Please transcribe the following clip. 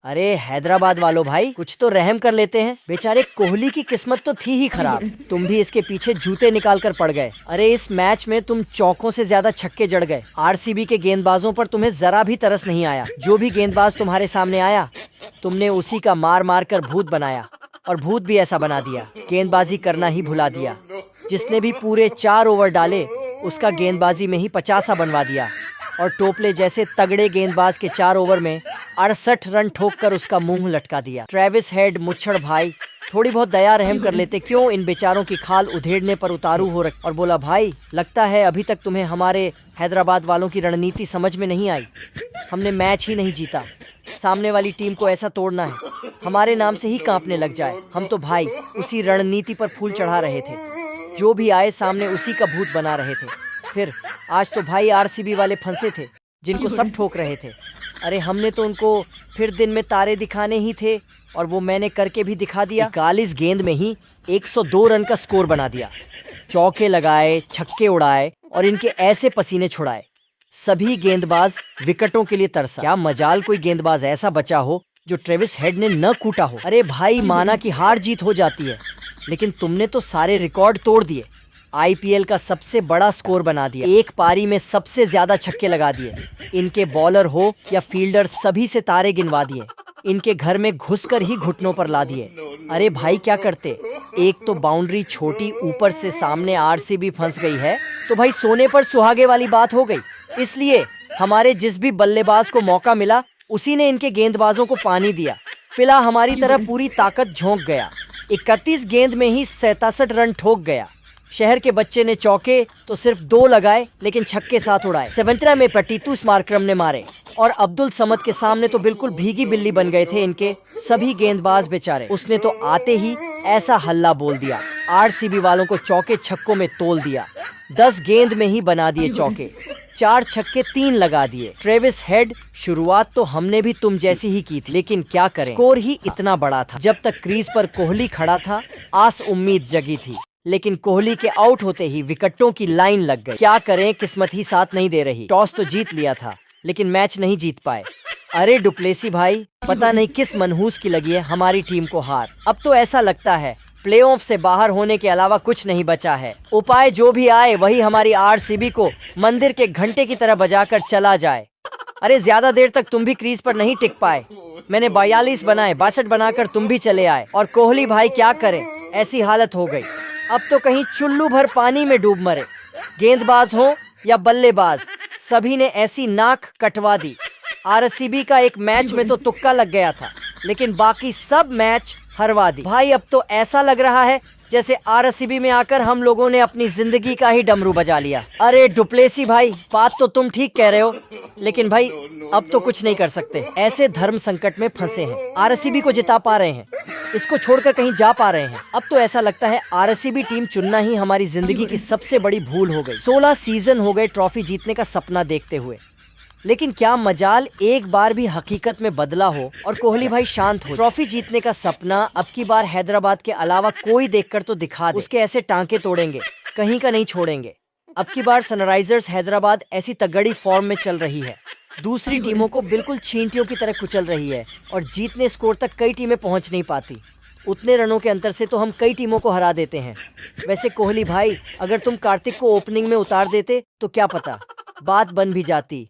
अरे हैदराबाद वालों भाई, कुछ तो रहम कर लेते हैं। बेचारे कोहली की किस्मत तो थी ही खराब, तुम भी इसके पीछे जूते निकाल कर पड़ गए। अरे इस मैच में तुम चौकों से ज्यादा छक्के जड़ गए। आरसीबी के गेंदबाजों पर तुम्हें जरा भी तरस नहीं आया। जो भी गेंदबाज तुम्हारे सामने आया, तुमने उसी का मार मार कर भूत बनाया, और भूत भी ऐसा बना दिया, गेंदबाजी करना ही भुला दिया। जिसने भी पूरे 4 ओवर डाले, उसका गेंदबाजी में ही 50 बनवा दिया, और टोपले जैसे तगड़े गेंदबाज के 4 ओवर में 68 रन ठोककर उसका मुंह लटका दिया। ट्रेविस हेड मुच्छड़ भाई, थोड़ी बहुत दया रहम कर लेते, क्यों इन बेचारों की खाल उधेड़ने पर उतारू हो रख। और बोला भाई, लगता है अभी तक तुम्हें हमारे हैदराबाद वालों की रणनीति समझ में नहीं आई। हमने मैच ही नहीं जीता, सामने वाली टीम को ऐसा तोड़ना है हमारे नाम से ही कांपने लग जाए। हम तो भाई उसी रणनीति पर फूल चढ़ा रहे थे, जो भी आए सामने उसी का भूत बना रहे थे। फिर आज तो भाई आरसीबी वाले फंसे थे, जिनको सब ठोक रहे थे। अरे हमने तो उनको फिर दिन में तारे दिखाने ही थे, और वो मैंने करके भी दिखा दिया। 41 गेंद में ही 102 रन का स्कोर बना दिया। चौके लगाए, छक्के उड़ाए, और इनके ऐसे पसीने छुड़ाए। सभी गेंदबाज विकेटों के लिए तरसा। क्या मजाल कोई गेंदबाज ऐसा बचा हो जो ट्रेविस हेड ने न कूटा हो। अरे भाई, माना कि हार जीत हो जाती है, लेकिन तुमने तो सारे रिकॉर्ड तोड़ दिए। आईपीएल का सबसे बड़ा स्कोर बना दिया, एक पारी में सबसे ज्यादा छक्के लगा दिए। इनके बॉलर हो या फील्डर, सभी से तारे गिनवा दिए। इनके घर में घुसकर ही घुटनों पर ला दिए। अरे भाई क्या करते, एक तो बाउंड्री छोटी, ऊपर से सामने आरसीबी फंस गई है, तो भाई सोने पर सुहागे वाली बात हो गई। इसलिए हमारे जिस भी बल्लेबाज को मौका मिला, उसी ने इनके गेंदबाजों को पानी दिया। पिला हमारी तरह पूरी ताकत झोंक गया। 31 गेंद में ही 67 रन ठोक गया। शहर के बच्चे ने चौके तो सिर्फ 2 लगाए, लेकिन छक्के साथ उड़ाए। 17 में पटीतू स्मारक्रम ने मारे, और अब्दुल समद के सामने तो बिल्कुल भीगी बिल्ली बन गए थे इनके सभी गेंदबाज बेचारे। उसने तो आते ही ऐसा हल्ला बोल दिया, आरसीबी वालों को चौके छक्कों में तोल दिया। 10 गेंद में ही बना दिए चौके, 4 छक्के 3 लगा दिए। ट्रेविस हेड, शुरुआत तो हमने भी तुम जैसी ही की थी, लेकिन क्या करें, स्कोर ही इतना बड़ा था। जब तक क्रीज पर कोहली खड़ा था, आस उम्मीद जगी थी, लेकिन कोहली के आउट होते ही विकेटों की लाइन लग गई। क्या करें, किस्मत ही साथ नहीं दे रही। टॉस तो जीत लिया था, लेकिन मैच नहीं जीत पाए। अरे डुप्लेसी भाई, पता नहीं किस मनहूस की लगी है हमारी टीम को हार। अब तो ऐसा लगता है प्लेऑफ से बाहर होने के अलावा कुछ नहीं बचा है। उपाय जो भी आए, वही हमारी आरसीबी को मंदिर के घंटे की तरह बजाकर चला जाए। अरे ज्यादा देर तक तुम भी क्रीज पर नहीं टिक पाए। मैंने 42 बनाए, 62 बनाकर तुम भी चले आए, और कोहली भाई क्या करें, ऐसी हालत हो गई। अब तो कहीं चुल्लू भर पानी में डूब मरे। गेंदबाज हो या बल्लेबाज, सभी ने ऐसी नाक कटवा दी। आरसीबी का एक मैच में तो तुक्का लग गया था, लेकिन बाकी सब मैच हरवा दी। भाई अब तो ऐसा लग रहा है जैसे आरसीबी में आकर हम लोगों ने अपनी जिंदगी का ही डमरू बजा लिया। अरे डुप्लेसी भाई, बात तो तुम ठीक कह रहे हो, लेकिन भाई अब तो कुछ नहीं कर सकते। ऐसे धर्म संकट में फंसे हैं, आरसीबी को जिता पा रहे हैं, इसको छोड़कर कहीं जा पा रहे हैं। अब तो ऐसा लगता है आरसीबी टीम चुनना ही हमारी जिंदगी की सबसे बड़ी भूल हो गई। 16 सीजन हो गए ट्रॉफी जीतने का सपना देखते हुए, लेकिन क्या मजाल एक बार भी हकीकत में बदला हो और कोहली भाई शांत हो। ट्रॉफी जीतने का सपना अब की बार हैदराबाद के अलावा कोई देखकर तो दिखा दे, उसके ऐसे टांके तोड़ेंगे, कहीं का नहीं छोड़ेंगे। अब की बार सनराइजर्स हैदराबाद ऐसी तगड़ी फॉर्म में चल रही है, दूसरी टीमों को बिल्कुल छींटियों की तरह कुचल रही है, और जीतने स्कोर तक कई टीमें पहुंच नहीं पाती। उतने रनों के अंतर से तो हम कई टीमों को हरा देते हैं। वैसे कोहली भाई, अगर तुम कार्तिक को ओपनिंग में उतार देते तो क्या पता बात बन भी जाती।